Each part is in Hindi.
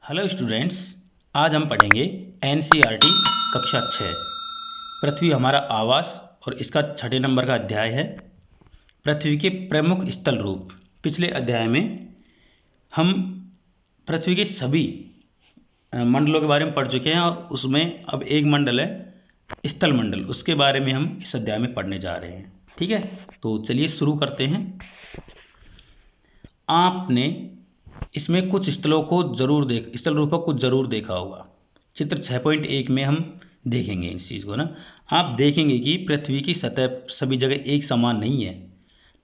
हेलो स्टूडेंट्स, आज हम पढ़ेंगे एनसीईआरटी कक्षा 6 पृथ्वी हमारा आवास और इसका 6 नंबर का अध्याय है पृथ्वी के प्रमुख स्थल रूप। पिछले अध्याय में हम पृथ्वी के सभी मंडलों के बारे में पढ़ चुके हैं और उसमें अब एक मंडल है स्थल मंडल, उसके बारे में हम इस अध्याय में पढ़ने जा रहे हैं। ठीक है, तो चलिए शुरू करते हैं। आपने इसमें कुछ स्थलों को स्थल रूपों को जरूर देखा होगा। चित्र 6.1 में हम देखेंगे इस चीज़ को ना। आप देखेंगे कि पृथ्वी की सतह सभी जगह एक समान नहीं है।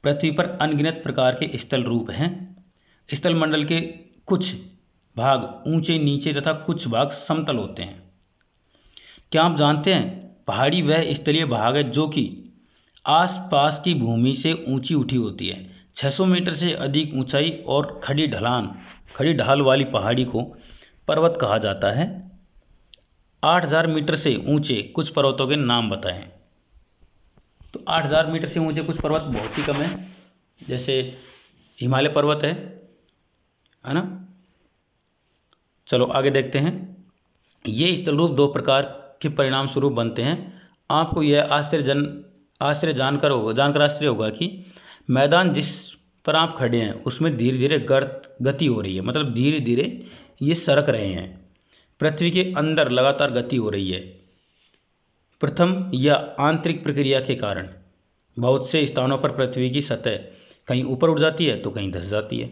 पृथ्वी पर अनगिनत प्रकार के स्थल रूप हैं। स्थल मंडल के कुछ भाग ऊंचे नीचे तथा कुछ भाग समतल होते हैं। क्या आप जानते हैं, पहाड़ी वह स्थलीय भाग है जो कि आसपास की भूमि से ऊंची उठी होती है। 600 मीटर से अधिक ऊंचाई और खड़ी ढाल वाली पहाड़ी को पर्वत कहा जाता है। 8000 मीटर से ऊंचे कुछ पर्वतों के नाम बताएं। तो 8000 मीटर से ऊंचे कुछ पर्वत बहुत ही कम है, जैसे हिमालय पर्वत है ना। चलो आगे देखते हैं। ये स्थल रूप दो प्रकार के परिणाम स्वरूप बनते हैं। आपको यह आश्चर्य जानकर आश्चर्य होगा कि मैदान जिस पर आप खड़े हैं उसमें धीरे धीरे गति हो रही है, मतलब धीरे धीरे ये सरक रहे हैं। पृथ्वी के अंदर लगातार गति हो रही है। प्रथम या आंतरिक प्रक्रिया के कारण बहुत से स्थानों पर पृथ्वी की सतह कहीं ऊपर उठ जाती है तो कहीं धंस जाती है।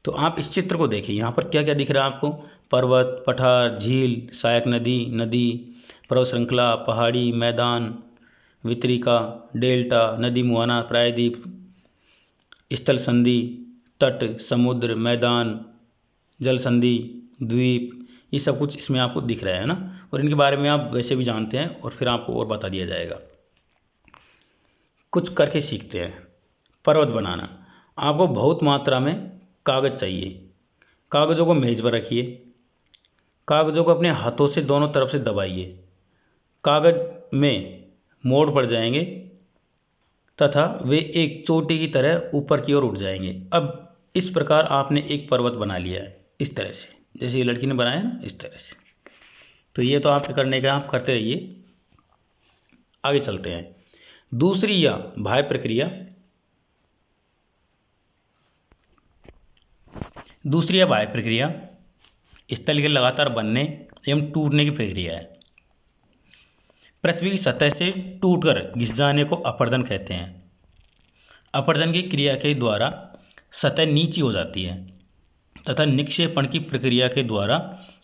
तो आप इस चित्र को देखिए, यहाँ पर क्या क्या दिख रहा है आपको। पर्वत, पठार, झील, सहायक नदी, पर्वत श्रृंखला, पहाड़ी, मैदान, वितरिका, डेल्टा, नदी मुहाना, प्रायद्वीप, स्थल संधि, तट, समुद्र, मैदान, जल संधि, द्वीप, ये सब कुछ इसमें आपको दिख रहा है ना। और इनके बारे में आप वैसे भी जानते हैं और फिर आपको और बता दिया जाएगा। कुछ करके सीखते हैं। पर्वत बनाना। आपको बहुत मात्रा में कागज़ चाहिए। कागज़ों को मेज पर रखिए। कागज़ों को अपने हाथों से दोनों तरफ से दबाइए। कागज़ में मोड़ पड़ जाएंगे तथा वे एक चोटी की तरह ऊपर की ओर उठ जाएंगे। अब इस प्रकार आपने एक पर्वत बना लिया है, इस तरह से, जैसे ये लड़की ने बनाया ना, इस तरह से। तो ये तो आपके करने का, आप करते रहिए। आगे चलते हैं। दूसरी या बाह्य प्रक्रिया। स्थल के लगातार बनने एवं टूटने की प्रक्रिया है। पृथ्वी की सतह से टूटकर घिस जाने को अपरदन कहते हैं। अपरदन की क्रिया के द्वारा सतह नीची हो जाती है तथा निक्षेपण की प्रक्रिया के द्वारा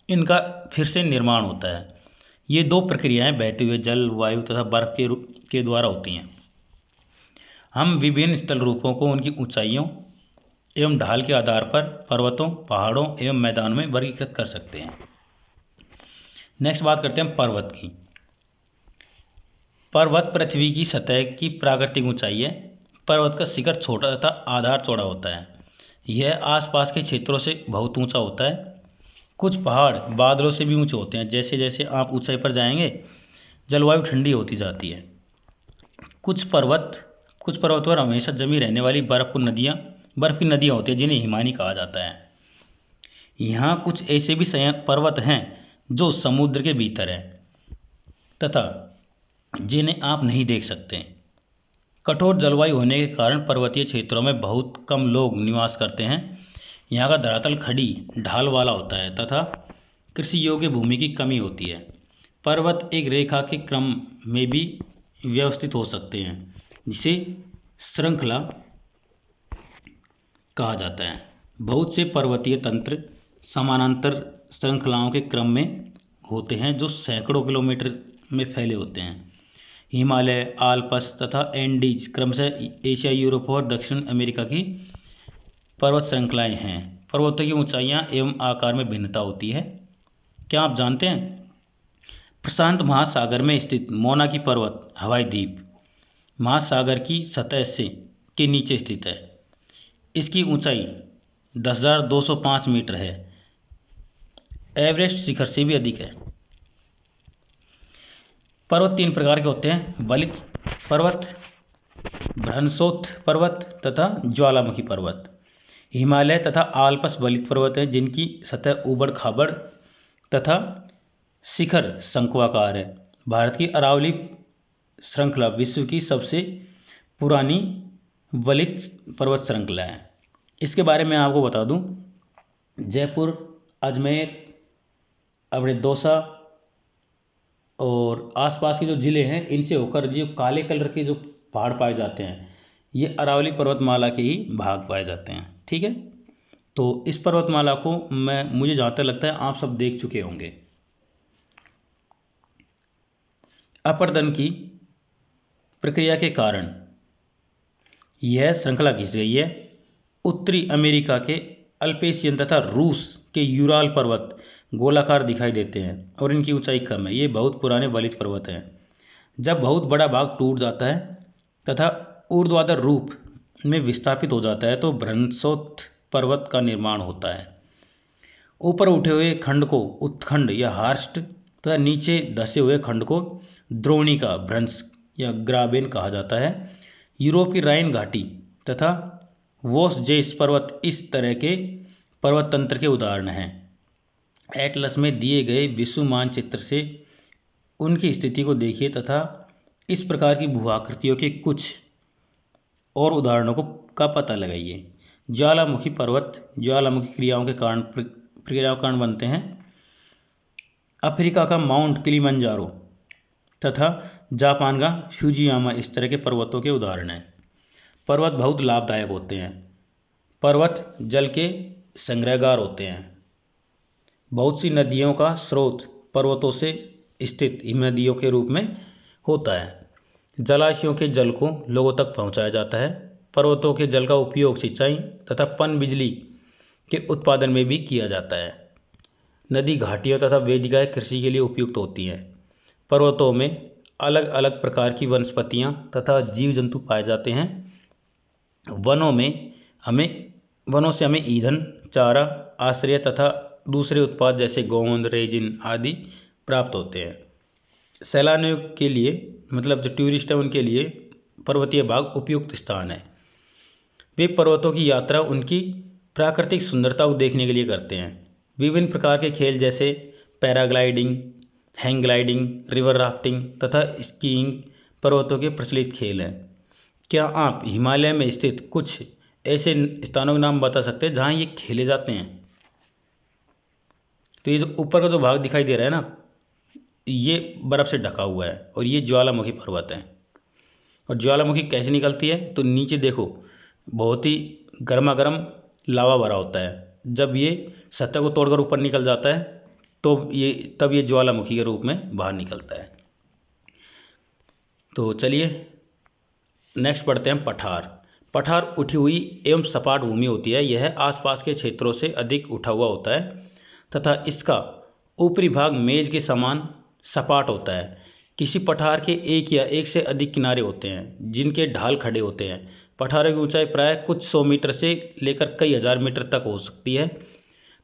इनका फिर से निर्माण होता है। ये दो प्रक्रियाएं बहते हुए जल, वायु तथा बर्फ के द्वारा होती हैं। हम विभिन्न स्थल रूपों को उनकी ऊंचाइयों एवं ढाल के आधार पर पर्वतों, पहाड़ों एवं मैदानों में वर्गीकृत कर सकते हैं। नेक्स्ट बात करते हैं पर्वत की। पर्वत पृथ्वी की सतह की प्राकृतिक ऊंचाई है। पर्वत का शिखर छोटा तथा आधार चौड़ा होता है। यह आसपास के क्षेत्रों से बहुत ऊंचा होता है। कुछ पहाड़ बादलों से भी ऊंचे होते हैं। जैसे जैसे आप ऊंचाई पर जाएंगे जलवायु ठंडी होती जाती है। कुछ पर्वत पर हमेशा जमी रहने वाली बर्फ की नदियाँ होती हैं, जिन्हें हिमानी कहा जाता है। यहाँ कुछ ऐसे भी पर्वत हैं जो समुद्र के भीतर हैं तथा जिन्हें आप नहीं देख सकते। कठोर जलवायु होने के कारण पर्वतीय क्षेत्रों में बहुत कम लोग निवास करते हैं। यहाँ का धरातल खड़ी ढाल वाला होता है तथा कृषि योग्य भूमि की कमी होती है। पर्वत एक रेखा के क्रम में भी व्यवस्थित हो सकते हैं, जिसे श्रृंखला कहा जाता है। बहुत से पर्वतीय तंत्र समानांतर श्रृंखलाओं के क्रम में होते हैं जो सैकड़ों किलोमीटर में फैले होते हैं। हिमालय, आल्प्स तथा एंडीज क्रमशः एशिया, यूरोप और दक्षिण अमेरिका की पर्वत श्रृंखलाएं हैं। पर्वतों की ऊंचाइयां एवं आकार में भिन्नता होती है। क्या आप जानते हैं, प्रशांत महासागर में स्थित मोनाकी पर्वत हवाई द्वीप महासागर की सतह से के नीचे स्थित है। इसकी ऊंचाई 10,205 मीटर है। एवरेस्ट शिखर से भी अधिक है। पर्वत 3 प्रकार के होते हैं: बलित पर्वत, भ्रंशोत्थ पर्वत तथा ज्वालामुखी पर्वत। हिमालय तथा आल्प्स वलित पर्वत हैं जिनकी सतह ऊबड़ खाबड़ तथा शिखर शंक्वाकार है। भारत की अरावली श्रृंखला विश्व की सबसे पुरानी वलित पर्वत श्रृंखला है। इसके बारे में आपको बता दूं, जयपुर, अजमेर, अपने दौसा और आसपास के जो ज़िले हैं इनसे होकर जो काले कलर के जो पहाड़ पाए जाते हैं ये अरावली पर्वतमाला के ही भाग पाए जाते हैं। ठीक है, तो इस पर्वतमाला को मुझे जहाँ तक लगता है आप सब देख चुके होंगे। अपरदन की प्रक्रिया के कारण यह श्रृंखला घिस गई है। उत्तरी अमेरिका के अल्पेशियन तथा रूस के यूराल पर्वत गोलाकार दिखाई देते हैं और इनकी ऊंचाई कम है। ये बहुत पुराने वलित पर्वत हैं। जब बहुत बड़ा भाग टूट जाता है तथा ऊर्ध्वाधर रूप में विस्थापित हो जाता है तो भ्रंशोत्थ पर्वत का निर्माण होता है। ऊपर उठे हुए खंड को उत्खंड या हार्स्ट तथा नीचे धसे हुए खंड को द्रोणिका भ्रंश या ग्राबेन कहा जाता है। यूरोप की राइन घाटी तथा वोसजेस पर्वत इस तरह के पर्वत तंत्र के उदाहरण हैं। एटलस में दिए गए विश्व मानचित्र से उनकी स्थिति को देखिए तथा इस प्रकार की भूआकृतियों के कुछ और उदाहरणों का पता लगाइए। ज्वालामुखी पर्वत ज्वालामुखी क्रियाओं के कारण बनते हैं। अफ्रीका का माउंट किलिमंजारो तथा जापान का फ्यूजियामा इस तरह के पर्वतों के उदाहरण हैं। पर्वत बहुत लाभदायक होते हैं। पर्वत जल के संग्रहगार होते हैं। बहुत सी नदियों का स्रोत पर्वतों से स्थित हिमनदियों के रूप में होता है। जलाशयों के जल को लोगों तक पहुंचाया जाता है। पर्वतों के जल का उपयोग सिंचाई तथा पनबिजली के उत्पादन में भी किया जाता है। नदी घाटियों तथा वेदिकाएं कृषि के लिए उपयुक्त होती हैं। पर्वतों में अलग अलग प्रकार की वनस्पतियां तथा जीव जंतु पाए जाते हैं। वनों से हमें ईंधन, चारा, आश्रय तथा दूसरे उत्पाद जैसे गोंद, रेजिन आदि प्राप्त होते हैं। सैलानियों के लिए मतलब जो टूरिस्ट हैं उनके लिए पर्वतीय भाग उपयुक्त स्थान है। वे पर्वतों की यात्रा उनकी प्राकृतिक सुंदरता को देखने के लिए करते हैं। विभिन्न प्रकार के खेल जैसे paragliding, hang gliding, river rafting तथा स्कीइंग पर्वतों के प्रचलित खेल हैं। क्या आप हिमालय में स्थित कुछ ऐसे स्थानों के नाम बता सकते हैं जहाँ ये खेले जाते हैं? तो ये जो ऊपर का जो भाग दिखाई दे रहा है ना, ये बर्फ़ से ढका हुआ है और ये ज्वालामुखी पर्वत है। और ज्वालामुखी कैसे निकलती है तो नीचे देखो, बहुत ही गर्मा गर्म लावा भरा होता है। जब ये सतह को तोड़कर ऊपर निकल जाता है तो तब ये ज्वालामुखी के रूप में बाहर निकलता है। तो चलिए नेक्स्ट पढ़ते हैं पठार। पठार उठी हुई एवं सपाट भूमि होती है। यह आसपास के क्षेत्रों से अधिक उठा हुआ होता है तथा इसका ऊपरी भाग मेज के समान सपाट होता है। किसी पठार के एक या एक से अधिक किनारे होते हैं जिनके ढाल खड़े होते हैं। पठारों की ऊंचाई प्राय कुछ 100 मीटर से लेकर कई हज़ार मीटर तक हो सकती है।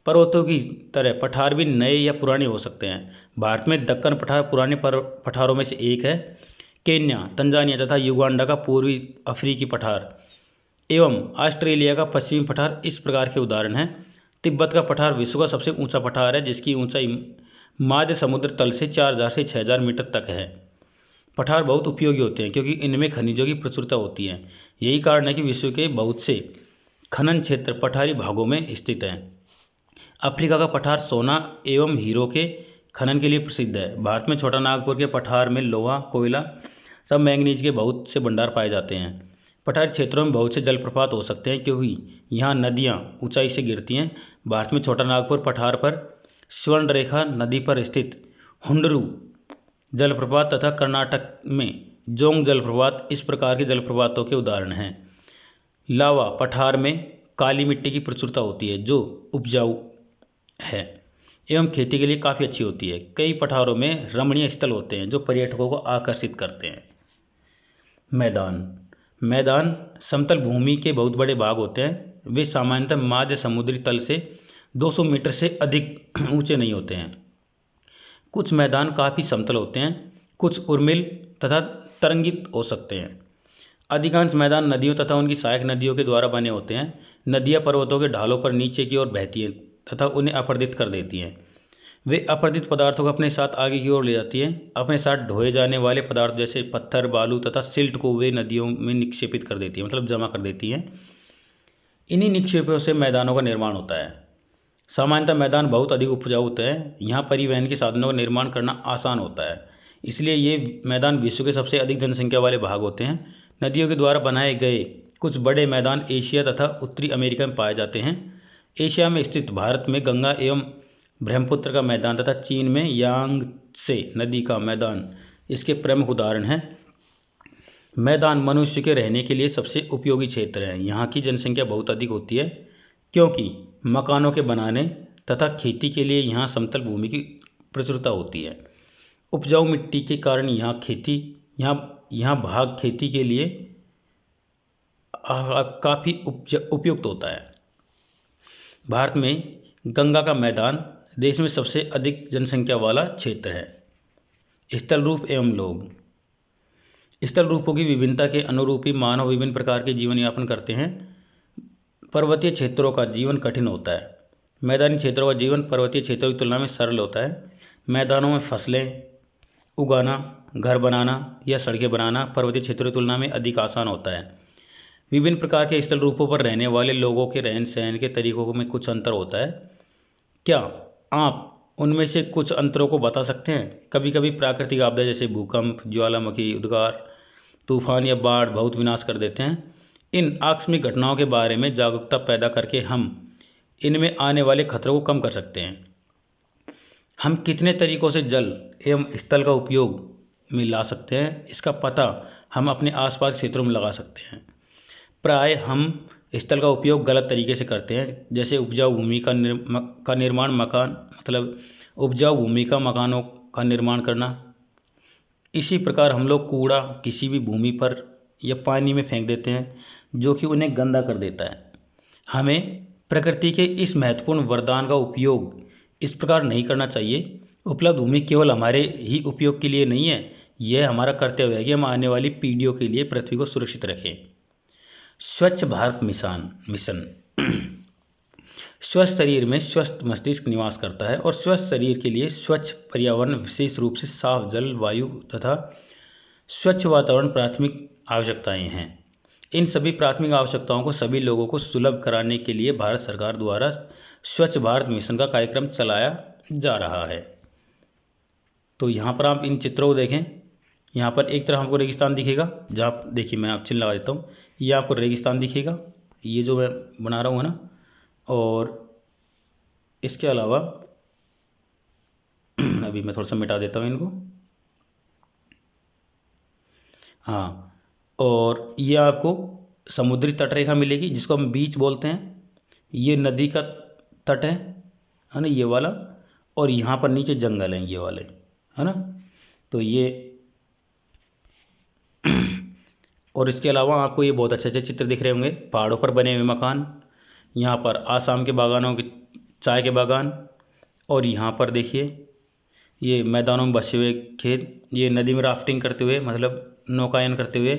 पर्वतों की तरह पठार भी नए या पुराने हो सकते हैं। भारत में दक्कन पठार पुराने पठारों में से एक है। केन्या, तंजानिया तथा युगांडा का पूर्वी अफ्रीकी पठार एवं ऑस्ट्रेलिया का पश्चिमी पठार इस प्रकार के उदाहरण हैं। तिब्बत का पठार विश्व का सबसे ऊंचा पठार है जिसकी ऊंचाई माध्य समुद्र तल से 4000 से 6000 मीटर तक है। पठार बहुत उपयोगी होते हैं क्योंकि इनमें खनिजों की प्रचुरता होती है। यही कारण है कि विश्व के बहुत से खनन क्षेत्र पठारी भागों में स्थित हैं। अफ्रीका का पठार सोना एवं हीरो के खनन के लिए प्रसिद्ध है। भारत में छोटा नागपुर के पठार में लोहा, कोयला तथा मैंगनीज के बहुत से भंडार पाए जाते हैं। पठारी क्षेत्रों में बहुत से जलप्रपात हो सकते हैं क्योंकि यहाँ नदियाँ ऊंचाई से गिरती हैं। भारत में छोटा नागपुर पठार पर स्वर्णरेखा नदी पर स्थित हुंडरू जलप्रपात तथा कर्नाटक में जोंग जलप्रपात इस प्रकार के जलप्रपातों के उदाहरण हैं। लावा पठार में काली मिट्टी की प्रचुरता होती है जो उपजाऊ है एवं खेती के लिए काफ़ी अच्छी होती है। कई पठारों में रमणीय स्थल होते हैं जो पर्यटकों को आकर्षित करते हैं। मैदान समतल भूमि के बहुत बड़े भाग होते हैं। वे सामान्यतः माध्य समुद्री तल से 200 मीटर से अधिक ऊंचे नहीं होते हैं। कुछ मैदान काफ़ी समतल होते हैं, कुछ उर्मिल तथा तरंगित हो सकते हैं। अधिकांश मैदान नदियों तथा उनकी सहायक नदियों के द्वारा बने होते हैं। नदियाँ पर्वतों के ढालों पर नीचे की ओर बहती हैं तथा उन्हें अपरदित कर देती हैं। वे अपरदित पदार्थों को अपने साथ आगे की ओर ले जाती हैं। अपने साथ ढोए जाने वाले पदार्थ जैसे पत्थर, बालू तथा सिल्ट को वे नदियों में निक्षेपित कर देती हैं, मतलब जमा कर देती हैं। इन्हीं निक्षेपों से मैदानों का निर्माण होता है। सामान्यतः मैदान बहुत अधिक उपजाऊ होते हैं। यहाँ परिवहन के साधनों का निर्माण करना आसान होता है, इसलिए ये मैदान विश्व के सबसे अधिक जनसंख्या वाले भाग होते हैं। नदियों के द्वारा बनाए गए कुछ बड़े मैदान एशिया तथा उत्तरी अमेरिका में पाए जाते हैं। एशिया में स्थित भारत में गंगा एवं ब्रह्मपुत्र का मैदान तथा चीन में यांगत्से नदी का मैदान इसके प्रमुख उदाहरण हैं। मैदान मनुष्य के रहने के लिए सबसे उपयोगी क्षेत्र हैं। यहाँ की जनसंख्या बहुत अधिक होती है क्योंकि मकानों के बनाने तथा खेती के लिए यहाँ समतल भूमि की प्रचुरता होती है। उपजाऊ मिट्टी के कारण यहाँ भाग खेती के लिए काफ़ी उपयुक्त होता है। भारत में गंगा का मैदान देश में सबसे अधिक जनसंख्या वाला क्षेत्र है। स्थल रूप एवं लोग। स्थल रूपों की विभिन्नता के अनुरूप ही मानव विभिन्न प्रकार के जीवन यापन करते हैं। पर्वतीय क्षेत्रों का जीवन कठिन होता है। मैदानी क्षेत्रों का जीवन पर्वतीय क्षेत्रों की तुलना में सरल होता है। मैदानों में फसलें उगाना, घर बनाना या सड़कें बनाना पर्वतीय क्षेत्रों की तुलना में अधिक आसान होता है। विभिन्न प्रकार के स्थल रूपों पर रहने वाले लोगों के रहन सहन के तरीकों में कुछ अंतर होता है। क्या आप उनमें से कुछ अंतरों को बता सकते हैं? कभी कभी प्राकृतिक आपदा जैसे भूकंप, ज्वालामुखी, उद्गार, तूफान या बाढ़ बहुत विनाश कर देते हैं। इन आकस्मिक घटनाओं के बारे में जागरूकता पैदा करके हम इनमें आने वाले खतरों को कम कर सकते हैं। हम कितने तरीकों से जल एवं स्थल का उपयोग में ला सकते हैं, इसका पता हम अपने आसपास क्षेत्रों में लगा सकते हैं। प्राय हम स्थल का उपयोग गलत तरीके से करते हैं, जैसे उपजाऊ भूमि का निर्माण उपजाऊ भूमि का मकानों का निर्माण करना। इसी प्रकार हम लोग कूड़ा किसी भी भूमि पर या पानी में फेंक देते हैं, जो कि उन्हें गंदा कर देता है। हमें प्रकृति के इस महत्वपूर्ण वरदान का उपयोग इस प्रकार नहीं करना चाहिए। उपलब्ध भूमि केवल हमारे ही उपयोग के लिए नहीं है, यह हमारा कर्तव्य है कि हम आने वाली पीढ़ियों के लिए पृथ्वी को सुरक्षित रखें। स्वच्छ भारत मिशन। स्वस्थ शरीर में स्वस्थ मस्तिष्क निवास करता है और स्वस्थ शरीर के लिए स्वच्छ पर्यावरण, विशेष रूप से साफ जल, वायु तथा स्वच्छ वातावरण प्राथमिक आवश्यकताएं हैं। इन सभी प्राथमिक आवश्यकताओं को सभी लोगों को सुलभ कराने के लिए भारत सरकार द्वारा स्वच्छ भारत मिशन का कार्यक्रम चलाया जा रहा है। तो यहाँ पर आप इन चित्रों को देखें। यहाँ पर एक तरफ आपको रेगिस्तान दिखेगा, जहाँ देखिए मैं आप चिन्ह लगा देता हूँ, ये आपको रेगिस्तान दिखेगा, ये जो मैं बना रहा हूँ ना। और इसके अलावा अभी मैं थोड़ा सा मिटा देता हूँ इनको। हाँ, और ये आपको समुद्री तटरेखा मिलेगी जिसको हम बीच बोलते हैं। ये नदी का तट है ना, ये वाला। और यहाँ पर नीचे जंगल हैं, ये वाले, है ना। तो ये और इसके अलावा आपको ये बहुत अच्छे अच्छे चित्र दिख रहे होंगे, पहाड़ों पर बने हुए मकान, यहाँ पर आसाम के बागानों के चाय के बागान, और यहाँ पर देखिए ये मैदानों में बसे हुए खेत, ये नदी में राफ्टिंग करते हुए, मतलब नौकायन करते हुए,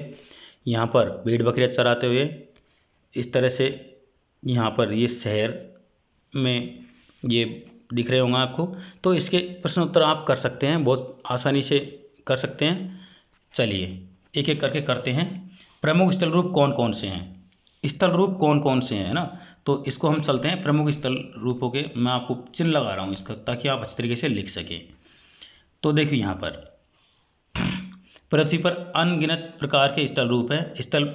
यहाँ पर भेड़ बकरियाँ चराते हुए, इस तरह से यहाँ पर ये शहर में ये दिख रहे होंगे आपको। तो इसके प्रश्न उत्तर आप कर सकते हैं, बहुत आसानी से कर सकते हैं। चलिए एक एक करके करते हैं। प्रमुख स्थल रूप कौन कौन से हैं? स्थल रूप कौन कौन से हैं ना, तो इसको हम चलते हैं प्रमुख स्थल रूपों के। मैं आपको चिन्ह लगा रहा हूँ इसका, ताकि आप अच्छे तरीके से लिख सकें। तो देखिए यहाँ पर पृथ्वी पर अनगिनत प्रकार के स्थल रूप हैं। स्थल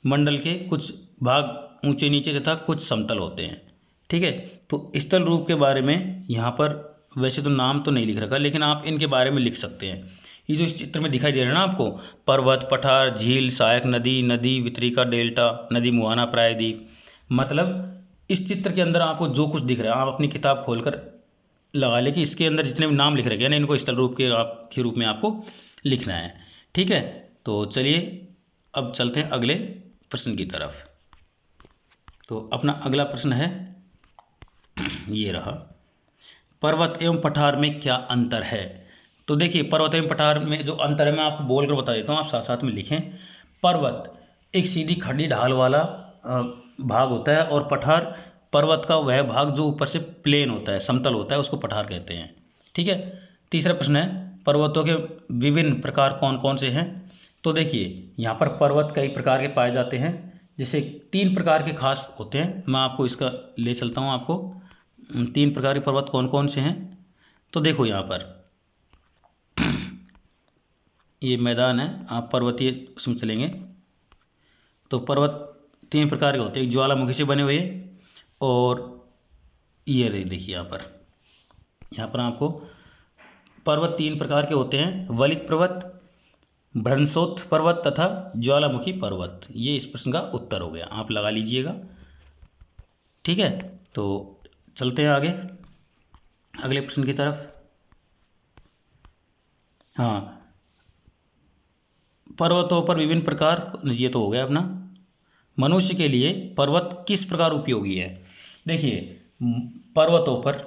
मंडल के कुछ भाग ऊंचे नीचे तथा कुछ समतल होते हैं, ठीक है। तो स्थल रूप के बारे में यहाँ पर वैसे तो नाम तो नहीं लिख रखा, लेकिन आप इनके बारे में लिख सकते हैं। ये जो इस चित्र में दिखाई दे रहा है ना आपको, पर्वत, पठार, झील, सहायक नदी, नदी वितरिका, डेल्टा, नदी मुहाना, प्रायद्वीप, मतलब इस चित्र के अंदर आपको जो कुछ दिख रहा है आप अपनी किताब खोलकर लगा ले कि इसके अंदर जितने भी नाम लिख रखे हैं ना, इनको स्थल रूप के रूप में आपको लिखना है, ठीक है। तो चलिए अब चलते हैं अगले प्रश्न की तरफ। तो अपना अगला प्रश्न है ये रहा, पर्वत एवं पठार में क्या अंतर है? तो देखिए पर्वत एवं पठार में जो अंतर है मैं आपको बोलकर बता देता हूँ, आप साथ साथ में लिखें। पर्वत एक सीधी खड़ी ढाल वाला भाग होता है, और पठार पर्वत का वह भाग जो ऊपर से प्लेन होता है, समतल होता है, उसको पठार कहते हैं। ठीक है। तीसरा प्रश्न है, पर्वतों के विभिन्न प्रकार कौन कौन से हैं। तो देखिए यहाँ पर पर्वत कई प्रकार के पाए जाते हैं, जैसे 3 प्रकार के खास होते हैं। मैं आपको इसका ले चलता हूँ, आपको 3 प्रकार के पर्वत कौन कौन से हैं। तो देखो यहाँ पर ये मैदान है, आप पर्वतीय उसमें चलेंगे तो पर्वत 3 प्रकार के होते हैं, एक ज्वालामुखी से बने हुए, और ये देखिए यहाँ पर आपको पर्वत 3 प्रकार के होते हैं, वलित पर्वत, भ्रंशोत्थ पर्वत तथा ज्वालामुखी पर्वत। ये इस प्रश्न का उत्तर हो गया, आप लगा लीजिएगा। ठीक है, तो चलते हैं आगे अगले प्रश्न की तरफ। हाँ, पर्वतों पर विभिन्न प्रकार, ये तो हो गया अपना। मनुष्य के लिए पर्वत किस प्रकार उपयोगी है। देखिए पर्वतों पर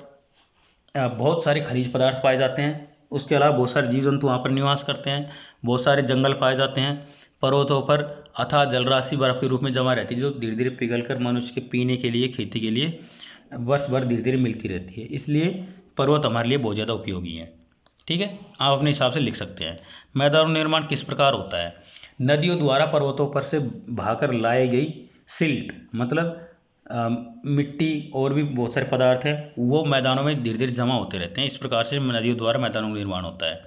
बहुत सारे खनिज पदार्थ पाए जाते हैं, उसके अलावा बहुत सारे जीव जंतु वहाँ पर निवास करते हैं, बहुत सारे जंगल पाए जाते हैं। पर्वतों पर अथाह जलराशि बर्फ के रूप में जमा रहती है, जो धीरे धीरे पिघलकर मनुष्य के पीने के लिए, खेती के लिए वर्ष भर धीरे धीरे मिलती रहती है, इसलिए पर्वत हमारे लिए बहुत ज़्यादा उपयोगी है। ठीक है, आप अपने हिसाब से लिख सकते हैं। मैदानों निर्माण किस प्रकार होता है। नदियों द्वारा पर्वतों पर से बहाकर लाई गई सिल्ट, मतलब मिट्टी और भी बहुत सारे पदार्थ हैं, वो मैदानों में धीरे धीरे जमा होते रहते हैं। इस प्रकार से नदियों द्वारा मैदानों का निर्माण होता है।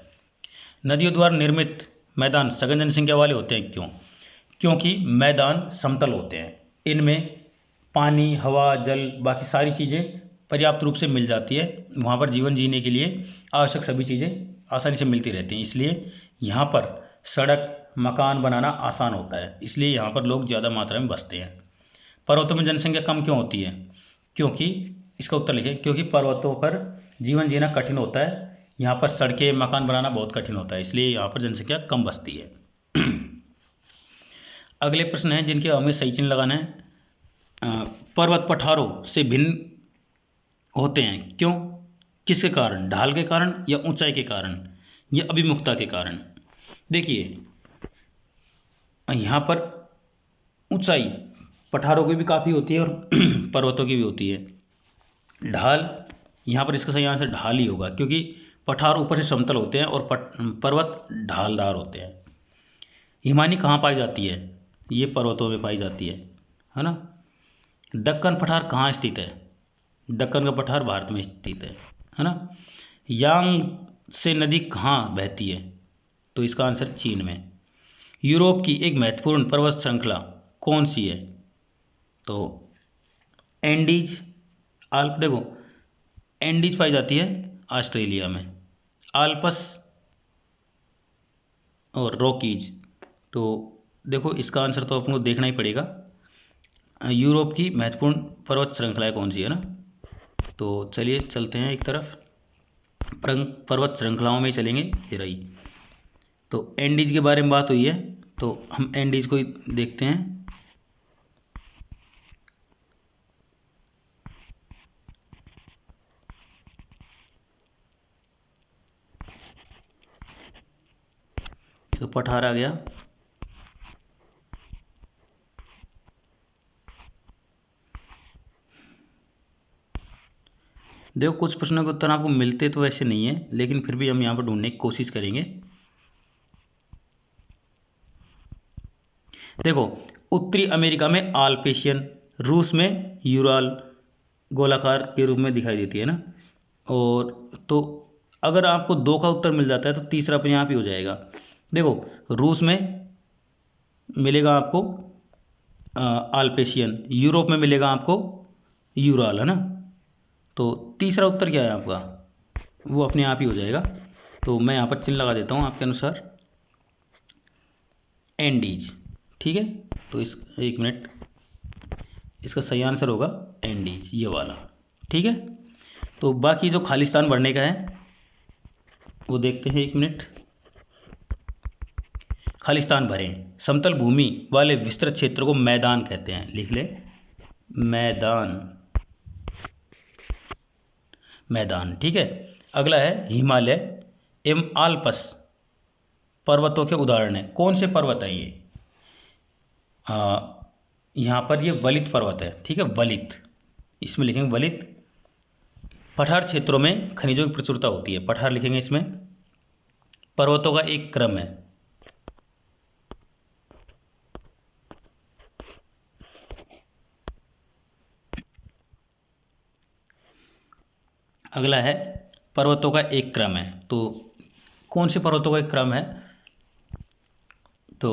नदियों द्वारा निर्मित मैदान सघन जनसंख्या वाले होते हैं, क्यों। क्योंकि मैदान समतल होते हैं, इनमें पानी, हवा, जल, बाकी सारी चीज़ें पर्याप्त रूप से मिल जाती है, वहाँ पर जीवन जीने के लिए आवश्यक सभी चीज़ें आसानी से मिलती रहती हैं, इसलिए यहाँ पर सड़क, मकान बनाना आसान होता है, इसलिए यहाँ पर लोग ज़्यादा मात्रा में बसते हैं। पर्वतों में जनसंख्या कम क्यों होती है। क्योंकि, इसका उत्तर लिखें, क्योंकि पर्वतों पर जीवन जीना कठिन होता है, यहाँ पर सड़कें, मकान बनाना बहुत कठिन होता है, इसलिए यहाँ पर जनसंख्या कम बसती है। अगले प्रश्न हैं जिनके हमें सही चिन्ह लगाना है। पर्वत पठारों से भिन्न होते हैं, क्यों, किसके कारण, ढाल के कारण या ऊंचाई के कारण या अभिमुखता के कारण। देखिए यहाँ पर ऊंचाई पठारों की भी काफ़ी होती है और पर्वतों की भी होती है। ढाल, यहाँ पर इसका सही आंसर ढाल ही होगा, क्योंकि पठार ऊपर से समतल होते हैं और पर्वत ढालदार होते हैं। हिमानी कहाँ पाई जाती है, ये पर्वतों में पाई जाती है ना। दक्कन पठार कहाँ स्थित है, दक्कन का पठार भारत में स्थित है ना। यांग से नदी कहाँ बहती है, तो इसका आंसर चीन में। यूरोप की एक महत्वपूर्ण पर्वत श्रृंखला कौन सी है, तो एंडीज, आल्प, देखो एंडीज पाई जाती है ऑस्ट्रेलिया में, आल्पस और रॉकीज। तो देखो इसका आंसर तो अपन को देखना ही पड़ेगा, यूरोप की महत्वपूर्ण पर्वत श्रृंखलाएं कौन सी है ना। तो चलिए चलते हैं एक तरफ, पर्वत श्रृंखलाओं में चलेंगे, ये रही। तो एंडीज के बारे में बात हुई है, तो हम एंडीज को ही देखते हैं। तो पठार आ गया। देखो कुछ प्रश्नों के उत्तर आपको मिलते तो वैसे नहीं है, लेकिन फिर भी हम यहाँ पर ढूंढने की कोशिश करेंगे। देखो उत्तरी अमेरिका में आल्पेशियन, रूस में यूराल गोलाकार के रूप में दिखाई देती है ना। और तो अगर आपको 2 का उत्तर मिल जाता है तो तीसरा अपने आप ही हो जाएगा। देखो रूस में मिलेगा आपको आल्पेशियन, यूरोप में मिलेगा आपको यूराल, है ना। तो तीसरा उत्तर क्या है आपका, वो अपने आप ही हो जाएगा। तो मैं यहाँ पर चिन्ह लगा देता हूँ आपके अनुसार, एंडीज। ठीक है, तो इस 1 मिनट, इसका सही आंसर होगा एंडीज, ये वाला। ठीक है, तो बाकी जो खालिस्तान भरने का है वो देखते हैं, 1 मिनट। खालिस्तान भरें, समतल भूमि वाले विस्तृत क्षेत्र को मैदान कहते हैं, लिख ले, मैदान, मैदान। ठीक है, अगला है हिमालय एवं आल्पस पर्वतों के उदाहरण है, कौन से पर्वत है ये। यहाँ पर ये वलित पर्वत है, ठीक है, वलित, इसमें लिखेंगे वलित। पठार क्षेत्रों में खनिजों की प्रचुरता होती है, पठार लिखेंगे इसमें। पर्वतों का एक क्रम है। अगला है पर्वतों का एक क्रम है। तो कौन से पर्वतों का एक क्रम है? तो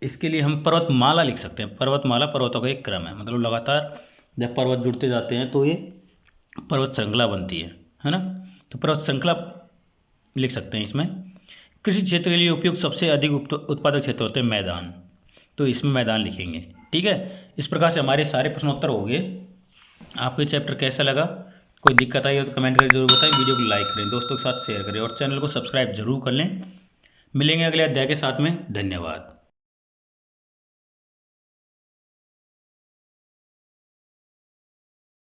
इसके लिए हम पर्वतमाला लिख सकते हैं। पर्वतमाला पर्वतों का एक क्रम है, मतलब लगातार जब पर्वत जुड़ते जाते हैं तो ये पर्वत श्रृंखला बनती है ना। तो पर्वत श्रृंखला लिख सकते हैं इसमें। कृषि क्षेत्र के लिए उपयुक्त सबसे अधिक उत्पादक क्षेत्र होते हैं मैदान, तो इसमें मैदान लिखेंगे, ठीक है। इस प्रकार से हमारे सारे प्रश्नोत्तर हो गए। आपको ये चैप्टर कैसा लगा? कोई दिक्कत आई हो तो कमेंट करके जरूर बताएं। वीडियो को लाइक करें, दोस्तों के साथ शेयर करें और चैनल को सब्सक्राइब जरूर कर लें। मिलेंगे अगले अध्याय के साथ में। धन्यवाद।